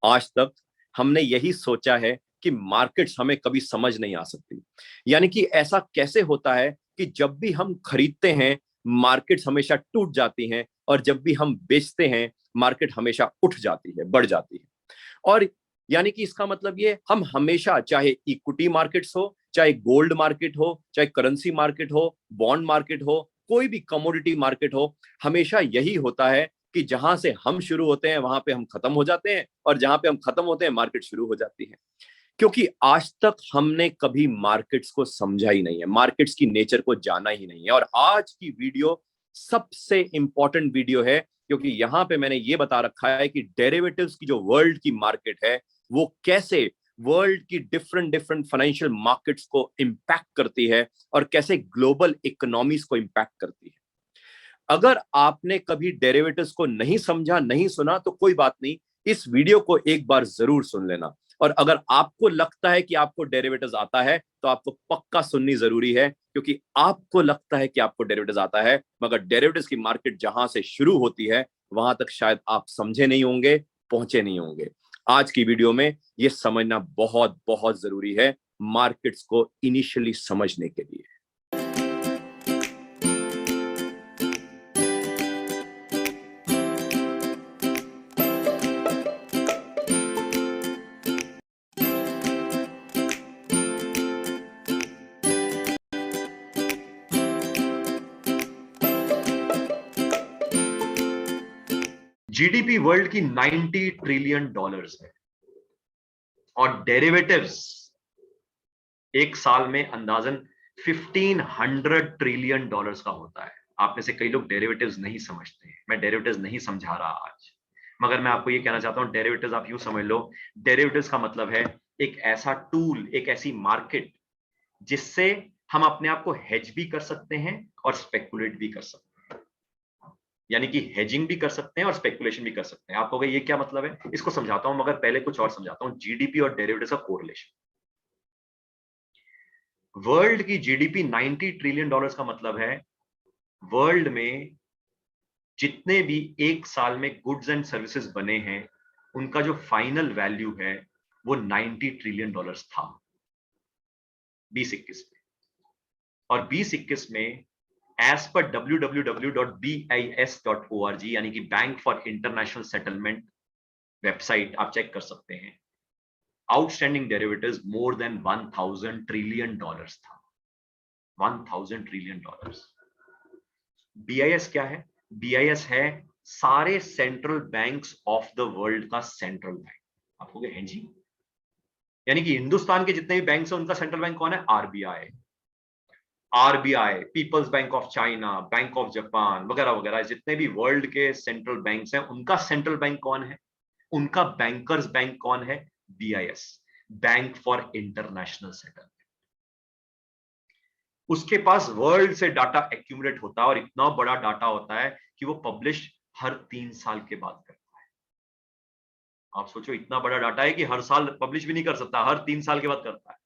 आज तक हमने यही सोचा है कि मार्केट्स हमें कभी समझ नहीं आ सकती। यानी कि ऐसा कैसे होता है कि जब भी हम खरीदते हैं मार्केट्स हमेशा टूट जाती हैं, और जब भी हम बेचते हैं मार्केट हमेशा उठ जाती है, बढ़ जाती है। और यानी कि इसका मतलब ये, हम हमेशा, चाहे इक्विटी मार्केट्स हो, चाहे गोल्ड मार्केट हो, चाहे करेंसी मार्केट हो, बॉन्ड मार्केट हो, कोई भी कमोडिटी मार्केट हो, हमेशा यही होता है कि जहां से हम शुरू होते हैं वहां पे हम खत्म हो जाते हैं, और जहां पे हम खत्म होते हैं मार्केट शुरू हो जाती है। क्योंकि आज तक हमने कभी मार्केट्स को समझा ही नहीं है, मार्केट्स की नेचर को जाना ही नहीं है। और आज की वीडियो सबसे इंपॉर्टेंट वीडियो है, क्योंकि यहां पे मैंने ये बता रखा है कि डेरिवेटिव्स की जो वर्ल्ड की मार्केट है वो कैसे वर्ल्ड की डिफरेंट डिफरेंट फाइनेंशियल मार्केट्स को इंपैक्ट करती है, और कैसे ग्लोबल इकोनॉमीज को इंपैक्ट करती है। अगर आपने कभी डेरिवेटिव्स को नहीं समझा, नहीं सुना, तो कोई बात नहीं, इस वीडियो को एक बार जरूर सुन लेना। और अगर आपको लगता है कि आपको डेरिवेटिव्स आता है तो आपको पक्का सुननी जरूरी है, क्योंकि आपको लगता है कि आपको डेरिवेटिव्स आता है, मगर डेरिवेटिव्स की मार्केट जहां से शुरू होती है वहां तक शायद आप समझे नहीं होंगे, पहुंचे नहीं होंगे। आज की वीडियो में यह समझना बहुत बहुत जरूरी है, मार्केट्स को इनिशियली समझने के लिए। जीडीपी वर्ल्ड की 90 ट्रिलियन डॉलर्स है, और डेरिवेटिव्स एक साल में अंदाजन 1500 ट्रिलियन डॉलर्स का होता है। आप में से कई लोग डेरिवेटिव्स नहीं समझते हैं, मैं डेरिवेटिव्स नहीं समझा रहा आज, मगर मैं आपको ये कहना चाहता हूं, डेरिवेटिव्स आप यूं समझ लो, डेरिवेटिव्स का मतलब है एक ऐसा टूल, एक ऐसी मार्केट जिससे हम अपने आप को हेज भी कर सकते हैं और स्पेकुलेट भी कर सकते हैं। यानी कि हेजिंग भी कर सकते हैं और स्पेकुलेशन भी कर सकते हैं। आप कहोगे ये क्या मतलब है, इसको समझाता हूं, मगर पहले कुछ और समझाता हूं, जीडीपी और डेरिवेटिव्स का कोरिलेशन। वर्ल्ड की जीडीपी 90 ट्रिलियन डॉलर्स का मतलब है वर्ल्ड में जितने भी एक साल में गुड्स एंड सर्विसेज बने हैं उनका जो फाइनल वैल्यू है वो 90 ट्रिलियन डॉलर्स था 2021 में। और 2021 में एज पर www.bis.org यानी कि bank for international settlement website आप चेक कर सकते हैं, outstanding derivatives more than 1000 trillion dollars था। 1000 ट्रिलियन डॉलर्स। बीआईएस क्या है? बीआईएस है सारे central banks of the world का सेंट्रल बैंक। आप कहोगे हैं जी, यानी कि हिंदुस्तान के जितने भी बैंक्स हैं उनका सेंट्रल बैंक कौन है? RBI. RBI, people's bank of China, bank of Japan वगैरह वगैरह, जितने भी वर्ल्ड के सेंट्रल बैंक्स हैं उनका सेंट्रल बैंक कौन है? उनका बैंकर्स बैंक कौन है? BIS, bank for international settlement. उसके पास वर्ल्ड से डाटा एक्यूमुलेट होता है, और इतना बड़ा डाटा होता है कि वो पब्लिश हर 3 साल के बाद करता है। आप सोचो, इतना बड़ा डाटा है कि हर साल पब्लिश भी नहीं कर सकता, हर 3 साल के बाद करता है।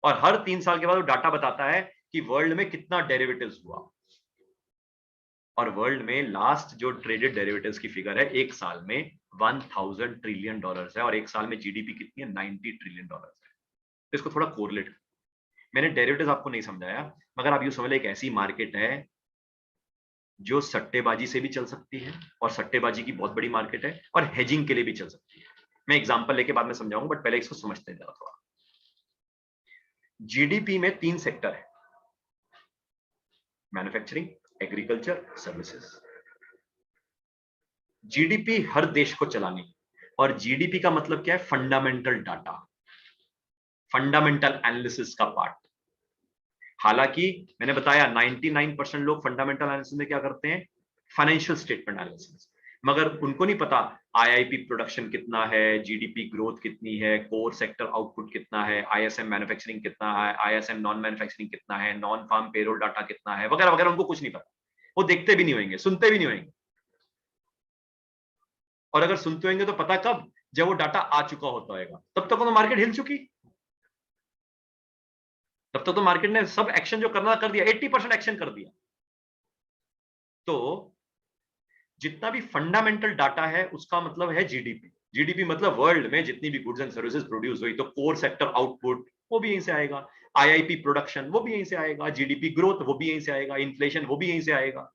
और हर 3 साल के बाद वो डाटा बताता है कि वर्ल्ड में कितना डेरिवेटिव्स हुआ। और वर्ल्ड में लास्ट जो ट्रेडेड डेरिवेटिव्स की फिगर है एक साल में 1000 ट्रिलियन डॉलर्स है, और एक साल में जीडीपी कितनी है? 90 ट्रिलियन डॉलर्स है। तो इसको थोड़ा कोरिलेट, मैंने डेरिवेटिव्स आपको नहीं समझाया, मगर आप यूं समझ लो एक ऐसी मार्केट है जो सट्टेबाजी से भी चल सकती है, और सट्टेबाजी की बहुत बड़ी मार्केट है, और हेजिंग के लिए भी चल सकती है। मैं एग्जांपल लेके बाद में समझाऊंगा, बट पहले इसको समझते हैं जरा थोड़ा। जीडीपी में 3 सेक्टर है, मैन्युफैक्चरिंग, एग्रीकल्चर, सर्विसेज। जीडीपी हर देश को चलानी, और जीडीपी का मतलब क्या है? फंडामेंटल डाटा, फंडामेंटल एनालिसिस का पार्ट। हालांकि मैंने बताया 99% लोग फंडामेंटल एनालिसिस में क्या करते हैं? फाइनेंशियल स्टेटमेंट एनालिसिस, मगर उनको नहीं पता आईआईपी प्रोडक्शन कितना है, जीडीपी ग्रोथ कितनी है, कोर सेक्टर आउटपुट कितना है, आईएसएम मैन्युफैक्चरिंग कितना है, आईएसएम नॉन मैन्युफैक्चरिंग कितना है, नॉन फार्म पेरोल डाटा कितना है, वगैरह वगैरह। उनको कुछ नहीं पता, वो देखते भी नहीं होंगे, सुनते भी नहीं होंगे। और अगर सुनते होंगे तो पता कब? जब वो डाटा आ चुका होता होगा, तब तक तो मार्केट हिल चुकी, तब तक तो मार्केट ने सब एक्शन जो करना कर दिया, 80% एक्शन कर दिया। तो जितना भी फंडामेंटल डाटा है उसका मतलब है जीडीपी। जीडीपी मतलब वर्ल्ड में जितनी भी गुड्स एंड सर्विसेज प्रोड्यूस हुई, तो कोर सेक्टर आउटपुट वो भी यहीं से आएगा, आईआईपी प्रोडक्शन वो भी यहीं से आएगा, जीडीपी ग्रोथ वो भी यहीं से आएगा, इन्फ्लेशन वो भी यहीं से आएगा।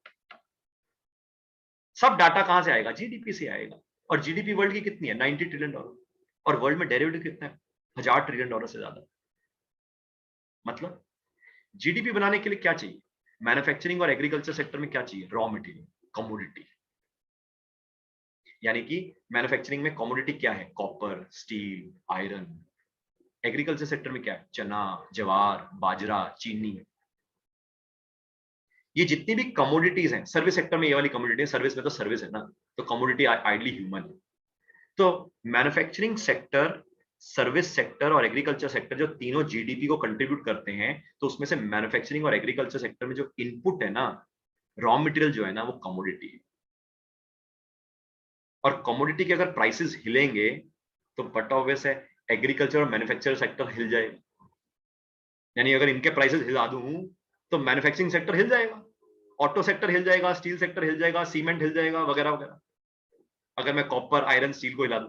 सब डाटा कहां से आएगा? जीडीपी से आएगा। और जीडीपी वर्ल्ड की कितनी है? 90 ट्रिलियन डॉलर। और वर्ल्ड में डेरिवेटिव कितना है? 1000 ट्रिलियन डॉलर से ज्यादा। मतलब जीडीपी बनाने के लिए क्या चाहिए? मैन्युफैक्चरिंग और एग्रीकल्चर सेक्टर में क्या चाहिए? Raw material, commodity. यानी कि मैन्युफैक्चरिंग में कमोडिटी क्या है? Copper, steel, iron. Agriculture sector में क्या है? चना, ज्वार, बाजरा, चीनी। ये जितनी भी कमोडिटीज हैं, सर्विस सेक्टर में ये वाली कमोडिटी है, सर्विस में तो सर्विस है ना, तो कमोडिटी आइडली ह्यूमन है। तो मैन्युफैक्चरिंग सेक्टर, सर्विस सेक्टर और एग्रीकल्चर सेक्टर जो तीनों जीडीपी को कंट्रीब्यूट करते हैं, तो उसमें से मैन्युफैक्चरिंग और एग्रीकल्चर सेक्टर में जो इनपुट है ना, रॉ मटेरियल जो है ना, वो कमोडिटी है। और कमोडिटी के अगर प्राइसेस हिलेंगे तो बट ऑब्वियस है एग्रीकल्चर और मैन्युफैक्चर सेक्टर हिल जाएगा। यानी अगर इनके प्राइसेस हिला दूं तो मैन्युफैक्चरिंग सेक्टर हिल जाएगा, ऑटो सेक्टर हिल जाएगा, स्टील सेक्टर हिल जाएगा, सीमेंट हिल जाएगा, वगैरह वगैरह। अगर मैं कॉपर, आयरन, स्टील को हिला दूं,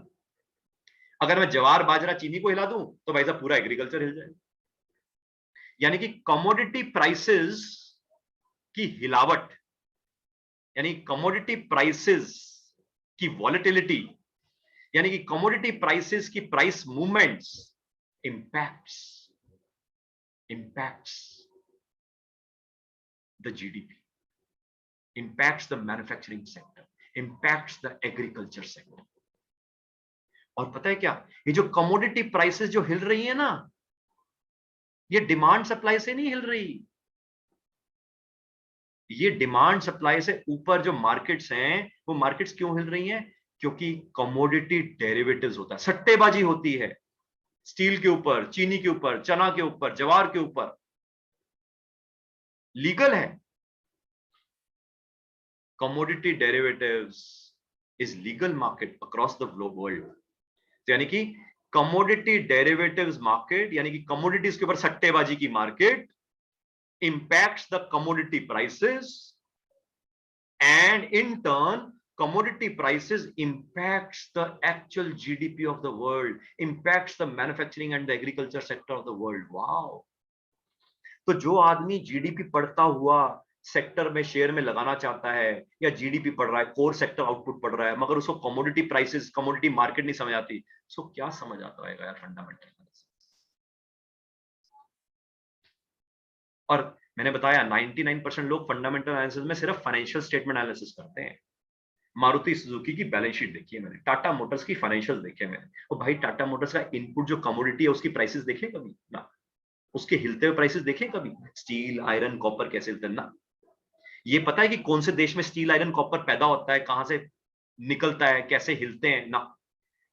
अगर मैं ज्वार, बाजरा, चीनी को हिला दूं, तो भाई साहब पूरा एग्रीकल्चर हिल जाएगा। यानी कि कमोडिटी प्राइसेस की हिलावट, यानी कमोडिटी प्राइसेस की वॉलेटिलिटी, यानी कि कमोडिटी प्राइसेस की price movements impacts the GDP, impacts the manufacturing sector, impacts the agriculture sector. और पता है क्या? ये जो कमोडिटी प्राइसेस जो हिल रही है ना, ये डिमांड सप्लाई से नहीं हिल रही। ये डिमांड सप्लाई से ऊपर जो मार्केट्स हैं, वो मार्केट्स क्यों हिल रही हैं? क्योंकि कमोडिटी डेरिवेटिव्स होता है, सट्टेबाजी होती है स्टील के ऊपर, चीनी के ऊपर, चना के ऊपर, ज्वार के ऊपर। लीगल है। Commodity derivatives is legal market across the globe world. तो यानी कि कमोडिटी डेरिवेटिव्स मार्केट, यानी कि कमोडिटीज के ऊपर सट्टेबाजी की market, impacts the commodity prices, and in turn commodity prices impacts the actual GDP of the world, impacts the manufacturing and the agriculture sector of the world. Wow. तो जो आदमी GDP पढ़ता हुआ सेक्टर में, शेयर में लगाना चाहता है, या जीडीपी पढ़ रहा है, कोर सेक्टर आउटपुट पढ़ रहा है, मगर उसको कमोडिटी प्राइसेस, कमोडिटी मार्केट नहीं समझ आती, उसको क्या समझ आता होगा यार फंडामेंटल। और मैंने बताया 99% लोग फंडामेंटल एनालिसिस में सिर्फ फाइनेंशियल स्टेटमेंट एनालिसिस करते हैं। मारुति सुजुकी की बैलेंस शीट देखी है मैंने, टाटा मोटर्स की फाइनेंशियल देखे मैंने, और भाई टाटा मोटर्स का इनपुट जो कमोडिटी है उसकी प्राइसेस देखे कभी ना? उसके हिलते हुए प्राइसेस देखे कभी? स्टील, आयरन, कॉपर कैसे हिलते हैं ना? ये पता है कि कौन से देश में स्टील, आयरन, कॉपर पैदा होता है, कहां से निकलता है, कैसे हिलते हैं ना?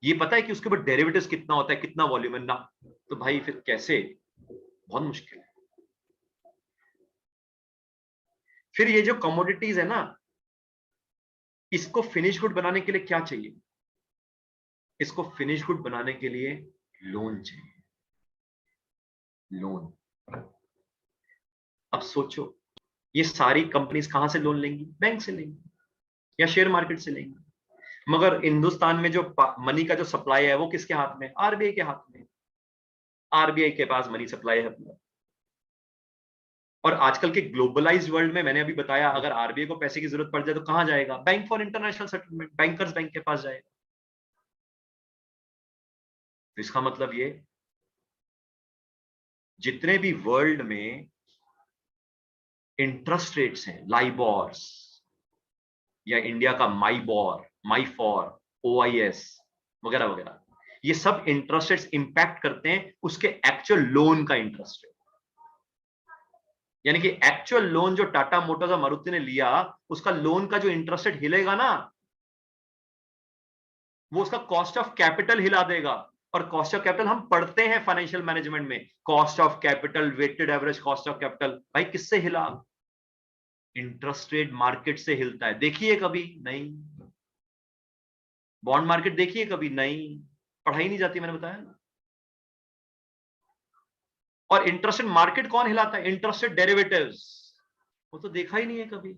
ये पता है कि उसके ऊपर डेरिवेटिव्स कितना होता है, कितना वॉल्यूम है ना? तो भाई फिर कैसे? बहुत मुश्किल है। फिर ये जो कमोडिटीज है ना, इसको फिनिश गुड बनाने के लिए क्या चाहिए? इसको फिनिश गुड बनाने के लिए लोन चाहिए, लोन। अब सोचो, ये सारी कंपनीज कहां से लोन लेंगी? बैंक से लेंगी या शेयर मार्केट से लेंगी। मगर हिंदुस्तान में जो मनी का जो सप्लाई है वो किसके हाथ में? आरबीआई के हाथ में। आरबीआई के पास मनी सप्लाई है अपना। और आजकल के ग्लोबलाइज्ड वर्ल्ड में मैंने अभी बताया, अगर आरबीआई को पैसे की जरूरत पड़ जाए तो कहां जाएगा? Bank for international settlement, bankers bank के पास जाएगा। तो इसका मतलब ये, जितने भी वर्ल्ड में इंटरेस्ट रेट्स हैं, लाइबॉर्स या इंडिया का माईबॉर, माईफॉर, ओआईएस वगैरह वगैरह, ये सब इंटरेस्ट रेट्स इंपैक्ट करते हैं उसके एक्चुअल लोन का इंटरेस्ट रेट। यानी कि एक्चुअल लोन जो टाटा मोटर्स और मारुति ने लिया, उसका लोन का जो इंटरेस्ट रेट हिलेगा ना, वो उसका कॉस्ट ऑफ कैपिटल हिला देगा। और कॉस्ट ऑफ कैपिटल हम पढ़ते हैं फाइनेंशियल मैनेजमेंट में, cost of capital, weighted average cost of capital. भाई किससे हिला? इंटरेस्ट रेट मार्केट से हिलता है। देखिए कभी? नहीं। बॉन्ड मार्केट देखिए कभी? नहीं, पढ़ाई नहीं जाती, मैंने बताया ना। और इंटरेस्ट रेट मार्केट कौन हिलाता है? इंटरेस्ट रेट डेरिवेटिव्स, वो तो देखा ही नहीं है कभी।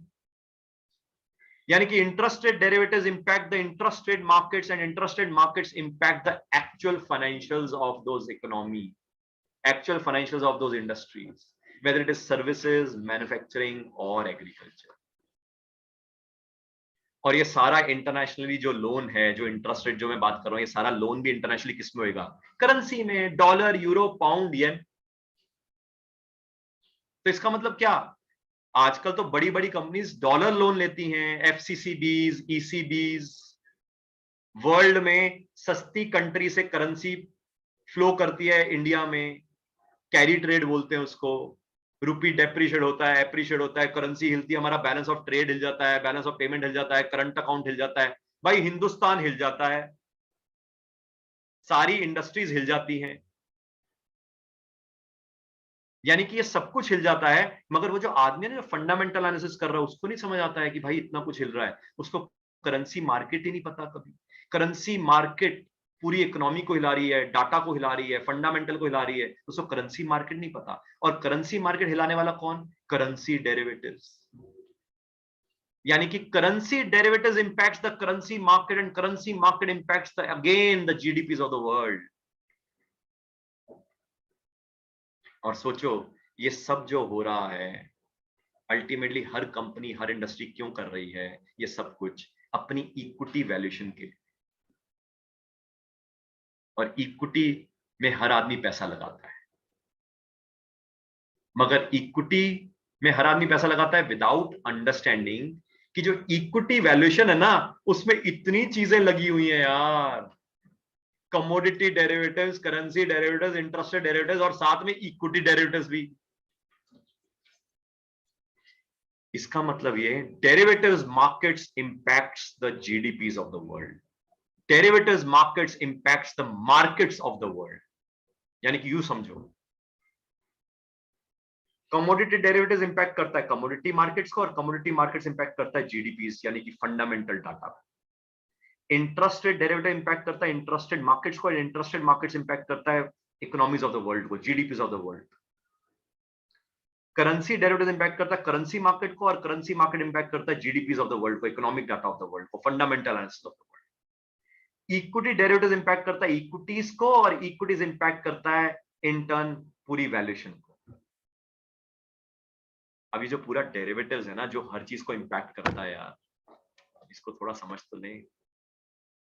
यानी कि interest rate derivatives impact the interest rate markets and interest rate markets impact the actual financials of those economy, actual financials of those industries, whether it is services, manufacturing or agriculture. और ये सारा internationally जो loan है, जो interest rate जो मैं बात कर रहा हूं, ये सारा लोन भी इंटरनेशनली किस में होगा? करेंसी में, डॉलर, यूरो, पाउंड, येन। तो इसका मतलब क्या? आजकल तो बड़ी बड़ी कंपनीज डॉलर लोन लेती हैं, एफसीसीबीज, ईसीबीज, वर्ल्ड में सस्ती कंट्री से करेंसी फ्लो करती है इंडिया में, कैरी ट्रेड बोलते हैं उसको। रुपी डेप्रिशिएट होता है, एप्रिशिएट होता है, करेंसी हिलती है, हमारा बैलेंस ऑफ ट्रेड हिल जाता है, बैलेंस ऑफ पेमेंट हिल जाता है, करंट अकाउंट हिल जाता है, भाई हिंदुस्तान हिल जाता है, सारी इंडस्ट्रीज हिल जाती हैं। यानी कि ये सब कुछ हिल जाता है, मगर वो जो आदमी है ना, जो फंडामेंटल एनालिसिस कर रहा है, उसको नहीं समझ आता है कि भाई इतना कुछ हिल रहा है। उसको करेंसी मार्केट ही नहीं पता कभी। करेंसी मार्केट पूरी इकोनॉमी को हिला रही है, डाटा को हिला रही है, फंडामेंटल को हिला रही है, उसको करेंसी मार्केट नहीं पता। और करेंसी मार्केट हिलाने वाला कौन? Currency derivatives. यानी कि currency derivatives impacts the currency market and currency market impacts the again the GDPs of the world. और सोचो ये सब जो हो रहा है, अल्टीमेटली हर कंपनी, हर इंडस्ट्री क्यों कर रही है ये सब कुछ? अपनी इक्विटी वैल्यूएशन के लिए। और इक्विटी में हर आदमी पैसा लगाता है, मगर इक्विटी में हर आदमी पैसा लगाता है विदाउट अंडरस्टैंडिंग कि जो इक्विटी वैल्यूएशन है ना, उसमें इतनी चीजें लगी हुई हैं यार। Commodity derivatives, currency derivatives, interest rate derivatives और साथ में इक्विटी डेरिवेटिव्स भी। इसका मतलब ये derivatives markets impacts the GDPs of the world. Derivatives markets impacts the markets of the world. यानी कि यूं समझो, कमोडिटी डेरिवेटिव्स इंपैक्ट करता है कमोडिटी मार्केट्स को, और कमोडिटी मार्केट्स इंपैक्ट करता है जीडीपीज यानी कि fundamental data. Interest rate derivative impact करता है इंटरेस्ट रेट मार्केट्स को, और इंटरेस्ट रेट मार्केट्स इंपैक्ट करता है इकोनॉमीज ऑफ द वर्ल्ड को, GDPs of the world. Currency derivative impact करता है करेंसी मार्केट को, और करेंसी मार्केट इंपैक्ट करता है जीडीपीज ऑफ द वर्ल्ड को, economic data of the world को, fundamental analysis of the world. Equity derivative impact करता है इक्विटीज को, और इक्विटीज इंपैक्ट करता है इन टर्न पूरी वैल्यूएशन को। अभी जो पूरा डेरिवेटिव्स है ना, जो हर चीज को इंपैक्ट करता है यार, इसको थोड़ा समझ तो ले।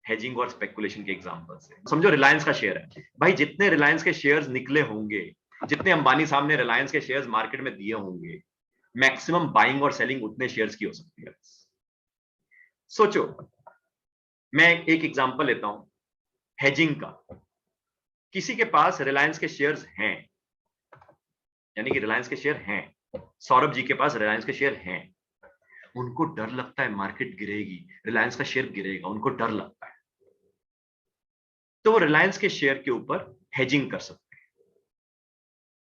हेजिंग और स्पेकुलेशन के एग्जांपल से समझो, रिलायंस का शेयर है भाई, जितने रिलायंस के शेयर्स निकले होंगे, जितने अंबानी साहब ने रिलायंस के शेयर्स मार्केट में दिए होंगे, मैक्सिमम बाइंग और सेलिंग उतने शेयर्स की हो सकती है। सोचो, मैं एक एग्जांपल लेता हूं हेजिंग का। किसी के पास रिलायंस के शेयर्स हैं, यानी कि रिलायंस के शेयर हैं, सौरभ जी के पास रिलायंस के शेयर हैं, उनको डर लगता है मार्केट गिरेगी, रिलायंस का शेयर गिरेगा, उनको डर लगता है, तो वो रिलायंस के शेयर के ऊपर हेजिंग कर सकते हैं।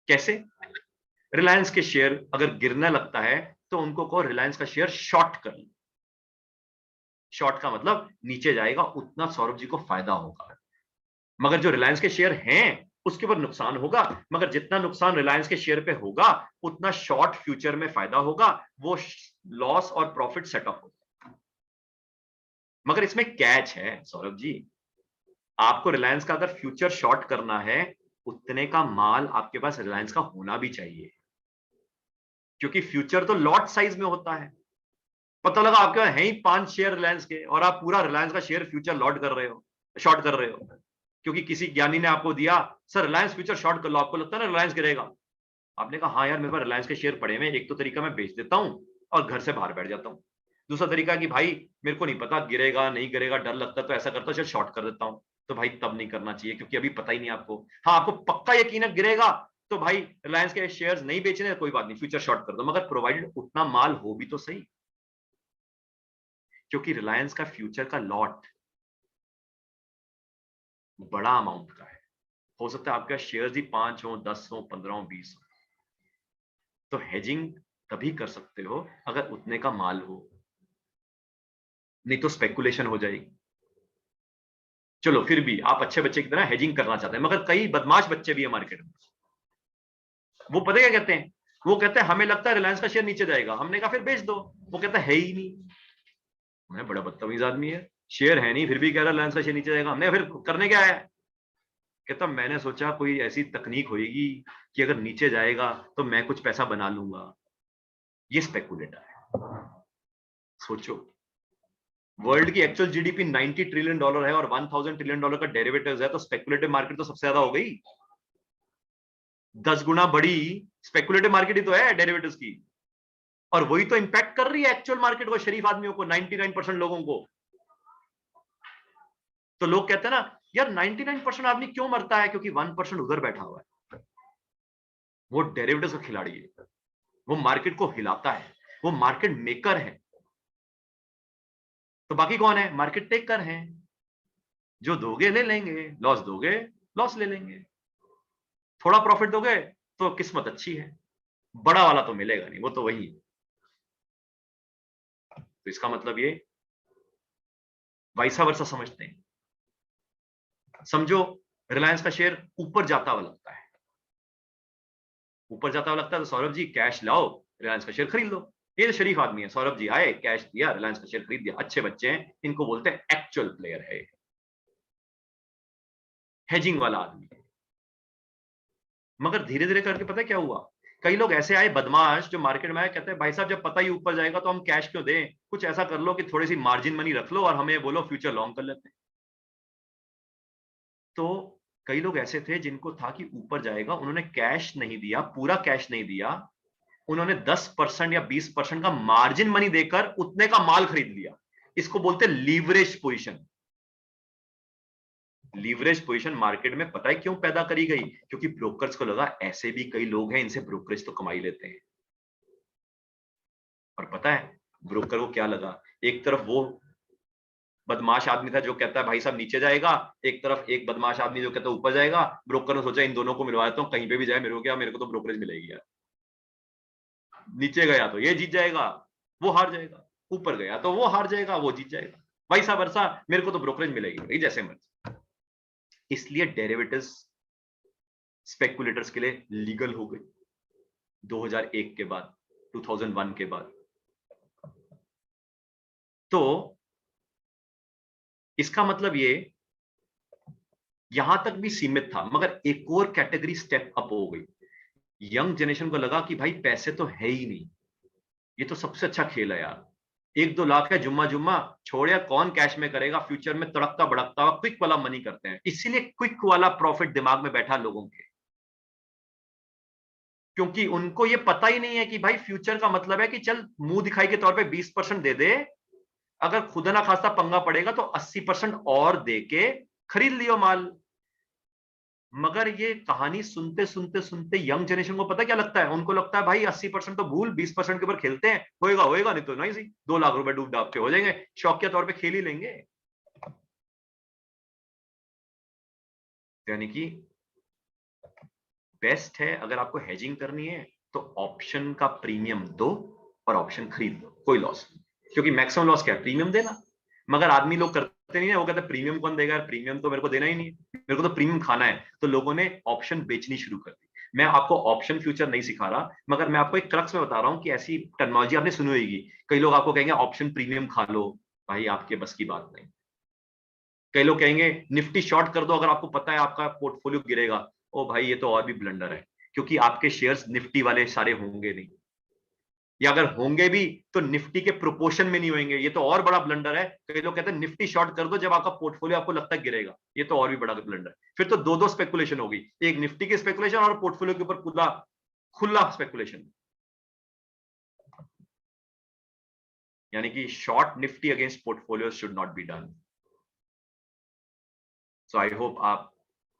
कैसे? रिलायंस के शेयर अगर गिरने लगता है तो उनको कहो रिलायंस का शेयर शॉर्ट कर लो। शॉर्ट का मतलब नीचे जाएगा, उतना सौरभ जी को फायदा होगा। मगर जो रिलायंस के शेयर हैं उसके ऊपर नुकसान होगा, मगर जितना नुकसान रिलायंस के शेयर पे होगा उतना शॉर्ट फ्यूचर में फायदा होगा, वो लॉस और प्रॉफिट सेटअप होगा। मगर इसमें कैच है सौरभ जी, आपको रिलायंस का अगर फ्यूचर शॉर्ट करना है, उतने का माल आपके पास रिलायंस का होना भी चाहिए, क्योंकि फ्यूचर तो लॉट साइज में होता है। पता लगा आपके पास है ही 5 शेयर रिलायंस के, और आप पूरा रिलायंस का शेयर फ्यूचर लॉट कर रहे हो, शॉर्ट कर रहे हो, क्योंकि किसी ज्ञानी ने आपको दिया सर रिलायंस फ्यूचर शॉर्ट कर लो, आपको लगता है ना रिलायंस गिरेगा। आपने कहा हाँ यार मेरे पास रिलायंस के शेयर पड़े हुए, एक तो तरीका मैं बेच देता हूं और घर से बाहर बैठ जाता हूं, दूसरा तरीका कि भाई मेरे को नहीं पता गिरेगा नहीं गिरेगा, डर लगता है, तो ऐसा करता हूं शॉर्ट कर देता हूं। तो भाई तब नहीं करना चाहिए, क्योंकि अभी पता ही नहीं आपको। हाँ, आपको पक्का यकीन है गिरेगा, तो भाई रिलायंस के शेयर्स नहीं बेचने, कोई बात नहीं, फ्यूचर शॉर्ट कर दो, मगर प्रोवाइडेड उतना माल हो भी तो सही, क्योंकि रिलायंस का फ्यूचर का लॉट बड़ा अमाउंट का है। हो सकता है आपके शेयर्स ही 5 हो, 10 हो, 15 हो, 20 हो। तो हेजिंग तभी कर सकते हो अगर उतने का माल हो, नहीं तो स्पेकुलेशन हो जाएगी। चलो फिर भी आप अच्छे बच्चे की तरह हेजिंग करना चाहते हैं, मगर कई बदमाश बच्चे भी है मार्केट में। वो पता क्या कहते हैं? वो कहते हैं हमें लगता है रिलायंस का शेयर नीचे जाएगा, हमने कहा फिर बेच दो, वो कहता है ही नहीं। मैं बड़ा बदतमीज आदमी है, शेयर है नहीं फिर भी कह रहा रिलायंस का शेयर नीचे जाएगा। हमने फिर करने क्या है? कहता मैंने सोचा कोई ऐसी तकनीक होगी कि अगर नीचे जाएगा तो मैं कुछ पैसा बना लूंगा। ये स्पेकुलेटर है। सोचो, वर्ल्ड की एक्चुअल जीडीपी 90 ट्रिलियन डॉलर है और 1000 ट्रिलियन डॉलर का डेरिवेटिव्स है, तो स्पेकुलेटिव मार्केट तो सबसे ज्यादा हो गई। 10 गुना बड़ी स्पेकुलेटिव मार्केट ही तो है डेरिवेटिव्स की, और वही तो इंपैक्ट कर रही है एक्चुअल मार्केट को, शरीफ आदमियों को, 99% लोगों को। तो लोग कहते हैं ना यार 99% आदमी क्यों मरता है? क्योंकि 1% उधर बैठा हुआ है, वो डेरिवेटिव्स का खिलाड़ी है, वो मार्केट को हिलाता है, वो मार्केट मेकर है। तो बाकी कौन है? मार्केट टेकर है। जो दोगे ले लेंगे, लॉस दोगे लॉस ले लेंगे, थोड़ा प्रॉफिट दोगे तो किस्मत अच्छी है, बड़ा वाला तो मिलेगा नहीं, वो तो वही। तो इसका मतलब ये वाइसा वर्सा समझते हैं। समझो रिलायंस का शेयर ऊपर जाता हुआ लगता है, ऊपर जाता हुआ लगता है तो सौरभ जी कैश लाओ, रिलायंस का शेयर खरीद लो। ये तो शरीफ आदमी है, सौरभ जी आए, कैश दिया, रिलायंस का शेयर खरीद दिया, अच्छे बच्चे हैं, इनको बोलते हैं एक्चुअल प्लेयर है, हेजिंग वाला आदमी। मगर धीरे धीरे करके पता है क्या हुआ? कई लोग ऐसे आए बदमाश जो मार्केट में आए, कहते हैं भाई साहब जब पता ही ऊपर जाएगा तो हम कैश क्यों दें, कुछ ऐसा कर लो कि थोड़ी सी मार्जिन मनी रख लो और हमें बोलो फ्यूचर लॉन्ग कर लेते हैं। तो कई लोग ऐसे थे जिनको था कि ऊपर जाएगा, उन्होंने कैश नहीं दिया, पूरा कैश नहीं दिया, उन्होंने 10% या 20% का मार्जिन मनी देकर उतने का माल खरीद लिया। इसको बोलते हैं leverage position. Leverage position market में पता है क्यों पैदा करी गई? क्योंकि ब्रोकर्स को लगा ऐसे भी कई लोग हैं, इनसे ब्रोकरेज तो कमाई लेते हैं। और पता है ब्रोकर को क्या लगा? एक तरफ वो बदमाश आदमी था जो कहता है भाई साहब नीचे जाएगा, एक तरफ एक बदमाश आदमी जो कहता है ऊपर जाएगा। ब्रोकर ने सोचा इन दोनों को मिलवा देता हूं, कहीं पे भी जाए मेरे को क्या, मेरे को तो ब्रोकरेज मिलेगी यार। नीचे गया तो ये जीत जाएगा, वो हार जाएगा, ऊपर गया तो वो हार जाएगा, वो जीत जाएगा, वैसा वर्षा, मेरे को तो ब्रोकरेज मिलेगी भाई जैसे मर्जी। इसलिए डेरिवेटिव्स स्पेकुलेटर्स के लिए लीगल हो गई 2001 के बाद, 2001 के बाद। तो इसका मतलब ये यहां तक भी सीमित था, मगर एक और कैटेगरी स्टेप अप हो गई। यंग जनरेशन को लगा कि भाई पैसे तो है ही नहीं, ये तो सबसे अच्छा खेल है यार, 1-2 लाख है जुम्मा जुम्मा, छोड़ यार, कौन कैश में करेगा, फ्यूचर में तड़कता भड़कता हुआ क्विक वाला मनी करते हैं। इसीलिए क्विक वाला प्रॉफिट दिमाग में बैठा लोगों के, क्योंकि उनको ये पता ही नहीं है कि भाई फ्यूचर का मतलब है कि चल मुंह दिखाई के तौर पे 20% दे दे, अगर खुदा ना खास्ता पंगा पड़ेगा तो 80% और दे के खरीद लियो माल। मगर ये कहानी सुनते सुनते सुनते यंग जनरेशन को पता क्या लगता है? उनको लगता है भाई 80% तो भूल, 20% के ऊपर खेलते हैं, होएगा होएगा, नहीं तो नहीं सही, 2 लाख रुपए डूब डाब के हो जाएंगे, शौकिया तौर पे खेल ही लेंगे। यानी कि बेस्ट है अगर आपको हेजिंग करनी है तो ऑप्शन का प्रीमियम दो और ऑप्शन खरीद लो, कोई लॉस नहीं, क्योंकि मैक्सिमम लॉस क्या है? प्रीमियम देना। मगर आदमी लोग करते नहीं है, वो कहते हैं प्रीमियम कौन देगा यार, प्रीमियम तो मेरे को देना ही नहीं है, मेरे को तो प्रीमियम खाना है। तो लोगों ने ऑप्शन बेचनी शुरू कर दी। मैं आपको ऑप्शन फ्यूचर नहीं सिखा रहा, मगर मैं आपको एक क्रक्स में बता रहा हूं कि ऐसी टेक्नोलॉजी आपने सुनी होगी। कई लोग आपको कहेंगे ऑप्शन प्रीमियम खा लो, भाई आपके बस की बात नहीं। कई लोग कहेंगे निफ्टी शॉर्ट कर दो अगर आपको पता है आपका पोर्टफोलियो गिरेगा। ओ भाई ये तो और भी ब्लंडर है, क्योंकि आपके शेयर्स निफ्टी वाले सारे होंगे नहीं, या अगर होंगे भी तो निफ्टी के प्रोपोर्शन में नहीं होंगे, ये तो और बड़ा ब्लंडर है। कई लोग कहते हैं निफ्टी शॉर्ट कर दो जब आपका पोर्टफोलियो आपको लगता है गिरेगा, ये तो और भी बड़ा ब्लंडर। फिर तो दो दो स्पेकुलेशन होगी, एक निफ्टी की स्पेकुलेशन और पोर्टफोलियो के ऊपर खुला खुला स्पेकुलेशन। यानी कि short Nifty against portfolio should not be done. So I hope आप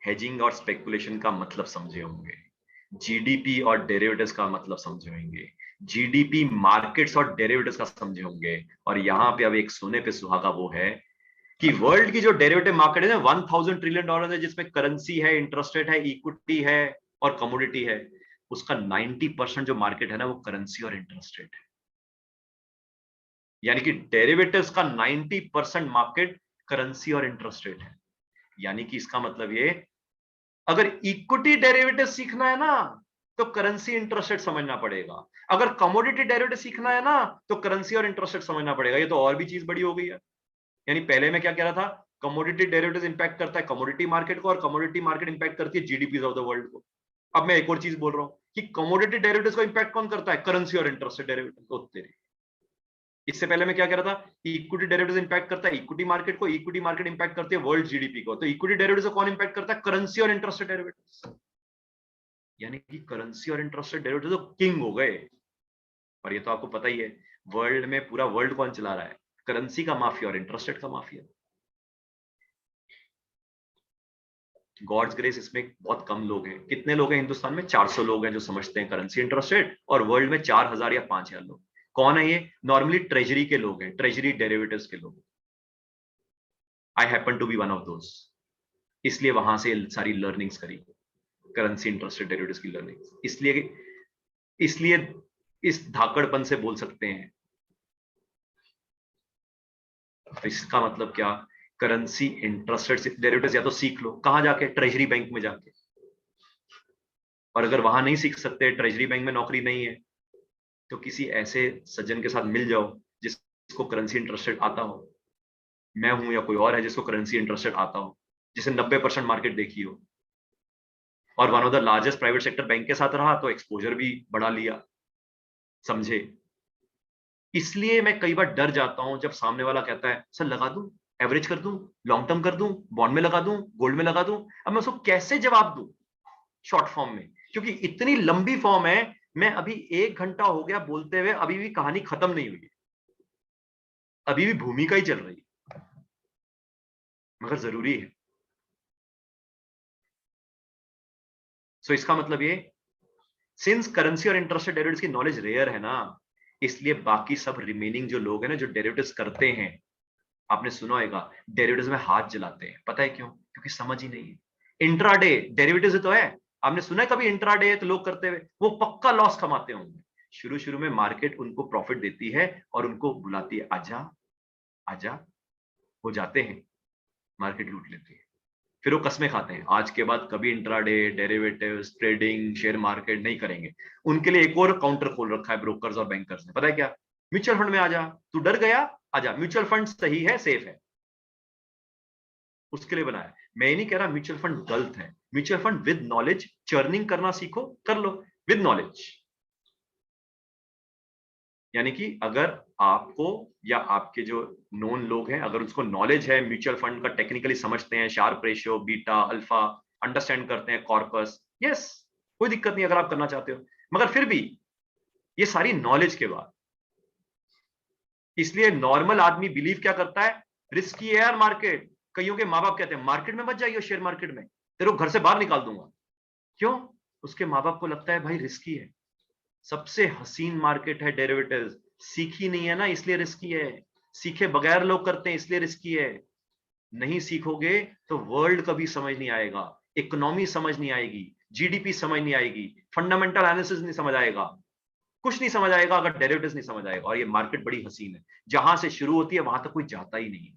हेजिंग और स्पेकुलेशन का मतलब समझे होंगे, जीडीपी और डेरिवेटिव्स का मतलब समझे होंगे, जीडीपी मार्केट्स और डेरिवेटिव्स का समझे होंगे। और यहां पे अब एक सोने पे सुहागा वो है कि वर्ल्ड की जो डेरिवेटिव मार्केट है ना, 1000 ट्रिलियन डॉलर है, जिसमें करेंसी है, इंटरेस्ट रेट है, इक्विटी है और कमोडिटी है, उसका 90% जो मार्केट है ना वो करेंसी और इंटरेस्ट रेट है। यानी कि डेरिवेटिव्स का 90% मार्केट करेंसी और इंटरेस्ट रेट है। यानी कि इसका मतलब ये, अगर इक्विटी डेरिवेटिव सीखना है ना तो करेंसी इंटरेस्ट रेट समझना पड़ेगा। अगर कमोडिटी डेरिवेटिव सीखना है ना तो करेंसी और इंटरेस्ट रेट समझना पड़ेगा। ये तो और भी चीज बड़ी हो गई है। यानी पहले मैं क्या कह रहा था, कमोडिटी डेरिवेटिव इंपैक्ट करता है कमोडिटी मार्केट को और कमोडिटी मार्केट इंपैक्ट करती है जीडीपी ऑफ द वर्ल्ड को। अब मैं एक और चीज बोल रहा हूं कि कमोडिटी डेरिवेटिव को इंपैक्ट कौन करता है, करेंसी और इंटरेस्ट रेट डेरिवेटिव को। तेरी इससे पहले मैं क्या कह रहा था कि इक्विटी डेरिवेटिव इंपैक्ट करता है इक्विटी मार्केट को, इक्विटी मार्केट इंपैक्ट करती है वर्ल्ड जीडीपी को। तो इक्विटी डेरिवेटिव को कौन इंपैक्ट करता है, करेंसी और इंटरेस्ट रेट डेरिवेटिव। यानी कि करेंसी और इंटरेस्ट रेट डेरिवेटिव तो किंग हो गए। और ये तो आपको पता ही है, वर्ल्ड में पूरा वर्ल्ड कौन चला रहा है, करेंसी का माफिया और इंटरेस्ट रेट का माफिया। गॉड्स ग्रेस इसमें बहुत कम लोग हैं। कितने लोग हैं हिंदुस्तान में, 400 लोग हैं जो समझते हैं करेंसी इंटरेस्ट रेट, और वर्ल्ड में 4000 या 5000 लोग। कौन है ये, नॉर्मली ट्रेजरी के लोग हैं, ट्रेजरी डेरिवेटिव्स के लोग। I happen to be one of those, इसलिए वहां से सारी लर्निंग्स करी, करेंसी इंटरेस्ट रेट डेरिवेटिव्स की लर्निंग। इसलिए इस धाकड़पन से बोल सकते हैं। इसका मतलब क्या, करेंसी इंटरेस्ट रेट डेरिवेटिव्स या तो सीख लो, कहां जाके, ट्रेजरी बैंक में जाके। और अगर वहां नहीं सीख सकते, ट्रेजरी बैंक में नौकरी नहीं है, तो किसी ऐसे सज्जन के साथ मिल जाओ जिसको करेंसी इंटरेस्ट रेट आता हो। मैं हूं या कोई और है जिसको करेंसी इंटरेस्ट रेट आता हो, जिसे 90% मार्केट देखी हो, और one of the largest private sector bank के साथ रहा तो एक्सपोजर भी बढ़ा लिया, समझे। इसलिए मैं कई बार डर जाता हूं जब सामने वाला कहता है सर लगा दूं, एवरेज कर दूं, लॉन्ग टर्म कर दूं, बॉन्ड में लगा दूं, गोल्ड में लगा दूं। अब मैं उसको कैसे जवाब दूं शॉर्ट फॉर्म में, क्योंकि इतनी लंबी फॉर्म है। मैं अभी 1 घंटा हो गया बोलते हुए, अभी भी कहानी खत्म नहीं हुई है, अभी भी भूमिका ही चल रही है, मगर जरूरी है। सो इसका मतलब ये, सिंस करेंसी और इंटरेस्ट रेट डेरिवेटिव्स की नॉलेज रेयर है ना, इसलिए बाकी सब रिमेनिंग जो लोग हैं ना, जो डेरिवेटिव्स करते हैं, आपने सुना होगा डेरिवेटिव्स में हाथ जलाते हैं। पता है क्यों, क्योंकि समझ ही नहीं है। इंट्राडे डेरिवेटिव्स तो है, आपने सुना है कभी इंट्राडे है तो लोग करते हुए, वो पक्का लॉस कमाते होंगे। शुरू शुरू में मार्केट उनको प्रॉफिट देती है और उनको बुलाती है, आजा आजा, वो जाते हैं, मार्केट लूट लेती है। फिर वो कस्में खाते हैं, आज के बाद कभी intraday, derivatives, trading, share market नहीं करेंगे। उनके लिए एक और काउंटर खोल रखा है ब्रोकर्स और बैंकर्स ने, पता है क्या, म्यूचुअल फंड में आजा, तू डर गया, आजा, म्यूचुअल फंड सही है, सेफ है, उसके लिए बनाया। मैं ये नहीं कह रहा म्यूचुअल फंड गलत है, mutual fund with knowledge, churning करना सीखो, कर लो विद नॉलेज। यानी कि अगर आपको या आपके जो नोन लोग हैं, अगर उसको नॉलेज है म्यूचुअल फंड का, टेक्निकली समझते हैं, Sharpe ratio, beta, alpha understand करते हैं, कॉर्पस, यस, कोई दिक्कत नहीं अगर आप करना चाहते हो। मगर फिर भी ये सारी नॉलेज के बाद, इसलिए नॉर्मल आदमी बिलीव क्या करता है, रिस्की है यार मार्केट। कईयों के माँ बाप कहते हैं मार्केट में मत जाइए, शेयर मार्केट में तेरे को घर से बाहर निकाल दूंगा। क्यों, उसके माँ बाप को लगता है भाई रिस्की है। सबसे हसीन मार्केट है डेरिवेटिव्स, सीखी नहीं है ना इसलिए रिस्की है, सीखे बगैर लोग करते हैं इसलिए रिस्की है। नहीं सीखोगे तो वर्ल्ड कभी समझ नहीं आएगा, इकोनॉमी समझ नहीं आएगी, जीडीपी समझ नहीं आएगी, फंडामेंटल एनालिसिस नहीं समझ आएगा, कुछ नहीं समझ आएगा अगर डेरिवेटिव्स नहीं समझ आएगा। और ये मार्केट बड़ी हसीन है, जहां से शुरू होती है वहां तक कोई जाता ही नहीं।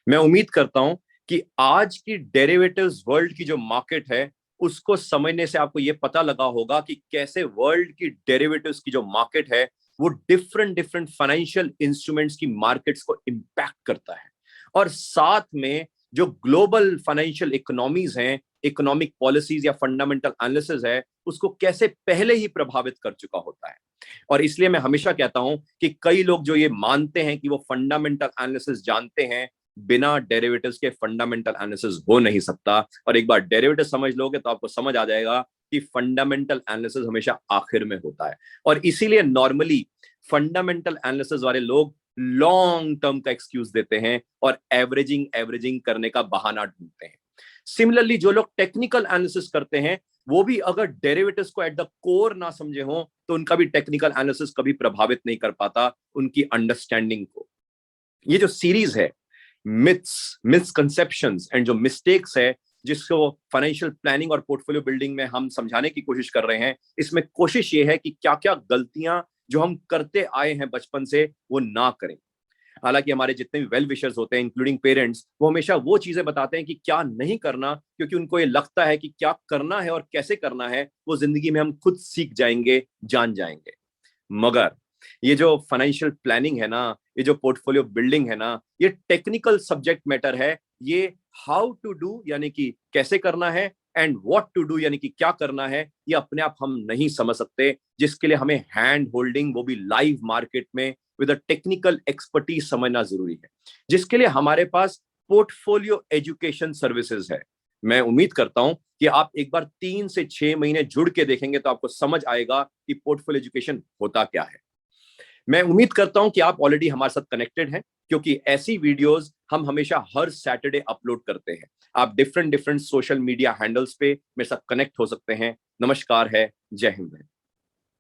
मैं उम्मीद करता हूं कि आज की डेरिवेटिव्स वर्ल्ड की जो मार्केट है उसको समझने से आपको यह पता लगा होगा कि कैसे वर्ल्ड की डेरिवेटिव्स की जो मार्केट है वो डिफरेंट डिफरेंट फाइनेंशियल इंस्ट्रूमेंट्स की मार्केट्स को इंपैक्ट करता है, और साथ में जो ग्लोबल फाइनेंशियल इकोनॉमीज हैं, इकोनॉमिक पॉलिसीज या फंडामेंटल एनालिसिस है, उसको कैसे पहले ही प्रभावित कर चुका होता है। और इसलिए मैं हमेशा कहता हूं कि कई लोग जो ये मानते हैं कि वो फंडामेंटल एनालिसिस जानते हैं, बिना डेरिवेटिव्स के फंडामेंटल एनालिसिस हो नहीं सकता। और एक बार डेरिवेटिव समझ लोगे तो आपको समझ आ जाएगा कि फंडामेंटल एनालिसिस हमेशा आखिर में होता है। और इसीलिए नॉर्मली फंडामेंटल एनालिसिस वाले लोग लॉन्ग टर्म का एक्सक्यूज देते हैं और एवरेजिंग एवरेजिंग करने का बहाना ढूंढते हैं। सिमिलरली जो लोग टेक्निकल एनालिसिस करते हैं वो भी अगर डेरिवेटिव्स को एट द कोर ना समझे हो तो उनका भी टेक्निकल एनालिसिस कभी प्रभावित नहीं कर पाता उनकी अंडरस्टैंडिंग को। ये जो सीरीज है मिथ्स, मिसकंसेप्शंस एंड जो मिस्टेक्स है, जिसको फाइनेंशियल प्लानिंग और पोर्टफोलियो बिल्डिंग में हम समझाने की कोशिश कर रहे हैं, इसमें कोशिश ये है कि क्या क्या गलतियां जो हम करते आए हैं बचपन से वो ना करें। हालांकि हमारे जितने भी वेल विशर्स होते हैं इंक्लूडिंग पेरेंट्स, वो हमेशा वो चीजें बताते हैं कि क्या नहीं करना, क्योंकि उनको ये लगता है कि क्या करना है और कैसे करना है वो जिंदगी में हम खुद सीख जाएंगे, जान जाएंगे। मगर ये जो फाइनेंशियल प्लानिंग है ना, ये जो पोर्टफोलियो बिल्डिंग है ना, ये टेक्निकल सब्जेक्ट मैटर है। ये हाउ टू डू यानी कि कैसे करना है, एंड व्हाट टू डू यानी कि क्या करना है, ये अपने आप हम नहीं समझ सकते, जिसके लिए हमें हैंड होल्डिंग, वो भी लाइव मार्केट में विद अ टेक्निकल एक्सपर्टीज समझना जरूरी है, जिसके लिए हमारे पास पोर्टफोलियो एजुकेशन सर्विसेज है। मैं उम्मीद करता हूं कि आप एक बार 3 से 6 महीने जुड़ के देखेंगे तो आपको समझ आएगा कि पोर्टफोलियो एजुकेशन होता क्या है। मैं उम्मीद करता हूं कि आप ऑलरेडी हमारे साथ कनेक्टेड हैं, क्योंकि ऐसी वीडियोस हम हमेशा हर सैटरडे अपलोड करते हैं। आप different different social media handles पे मेरे साथ कनेक्ट हो सकते हैं। नमस्कार है, जय हिंद।